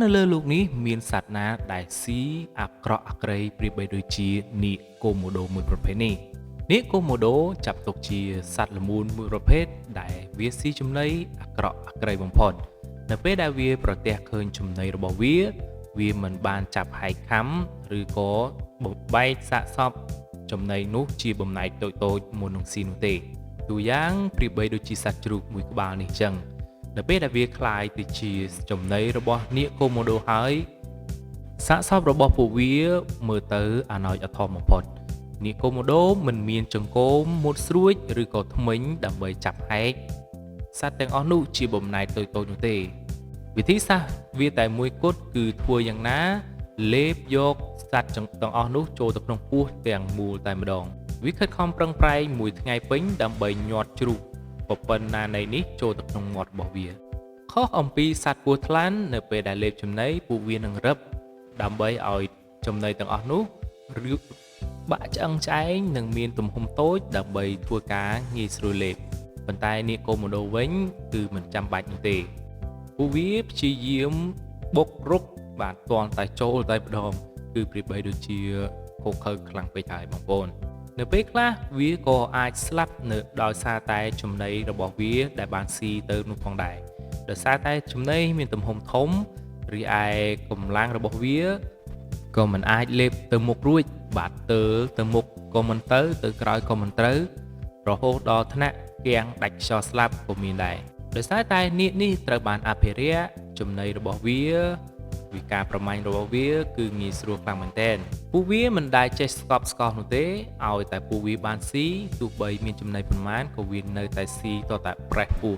នៅលើលោកនេះមានសត្វណាដែលស៊ីអាក្រក់អាក្រៃប្រៀបបីដូចជានាគកូម៉ូដូមួយប្រភេទនេះនាគកូម៉ូដូចាប់ទុកជាសត្វល្មូនមួយប្រភេទដែលវាស៊ីចំណីអាក្រក់អាក្រៃបំផុតនៅពេលដែលវាប្រទះឃើញចំណីរបស់វាមិនបានចាប់ហែកខំឬក៏បំបែកសាកសពចំណីនោះជាបំណែកតូចៗមុននឹងស៊ីនោះទេតួយ៉ាងប្រៀបបីដូចជាសត្វជ្រូកមួយក្បាលនេះចឹងនៅពេលដែលវាคล้ายទៅជាចំណីរបស់នាគកូម៉ូដូហើយសាកសពរបស់ពួកវាមើលទៅអាណោចអាធមបំផុតនាគកូម៉ូដូមិនមានចង្កូមមុតស្រួចឬក៏ធ្មេញដើម្បីចាប់ហែកសត្វទាំងអស់នោះជាបំណែកតូចៗនោះទេវិធីសាស្ត្រវាតែមួយគត់គឺធ្វើយ៉ាងណាលេបយកសត្វទាំងអស់នោះចូលទៅក្នុងពោះទាំងមូលតែម្ដងវាខិតខំប្រឹងប្រែងមួយថ្ងៃពេញដើម្បីញាត់ជ្រូកប៉ុណ្ណានៃនេះចូលទៅក្នុងមាត់របស់វាខុសអំពីសត្វពស់ថ្លាន់នៅពេលដែលលេបចំណីពួកវានឹងរឹបដើម្បីឲ្យចំណីទាំងអស់នោះឬបាក់ឆ្អឹងឆ្អែងនិងមានទំហំតូចដើម្បីធ្វើការងាយស្រួលលេបប៉ុន្តែនាគកូម៉ូដូវិញគឺមិនចាំបាច់នោះទេពួកវាព្យាយាមបុករុកបាទទាល់តែចូលតែម្ដងគឺប្រៀបបីដូចជាខូខើខ្លាំងពេកហើយបងប្អូននៅពេលខ្លះវាក៏អាចស្លាប់នៅដោយសារតែចំណីរបស់វាដែលបានស៊ីទៅនោះផងដែរដោយសារតែចំណីមានទំហំធំរីឯកម្លាំងរបស់វាក៏មិនអាចលេបទៅមុខរួចបាទទៅមុខក៏មិនទៅក្រោយក៏មិនត្រូវរហូតដល់ថ្នាក់គាំងដាច់ខ្យល់ស្លាប់ក៏មានដែរដោយសារតែនាគនេះត្រូវបានអភិរក្សចំណីរបស់វាវិការប្រមាញ់របស់វាគឺងាយស្រួលខ្លាំងមែនទែនពួកវាមិនដែលចេះស្កប់ស្កល់នោះទេឲ្យតែពួកវាបានស៊ីទោះបីមានចំណីប៉ុន្មានក៏វានៅតែស៊ីតតែប្រេះពោះ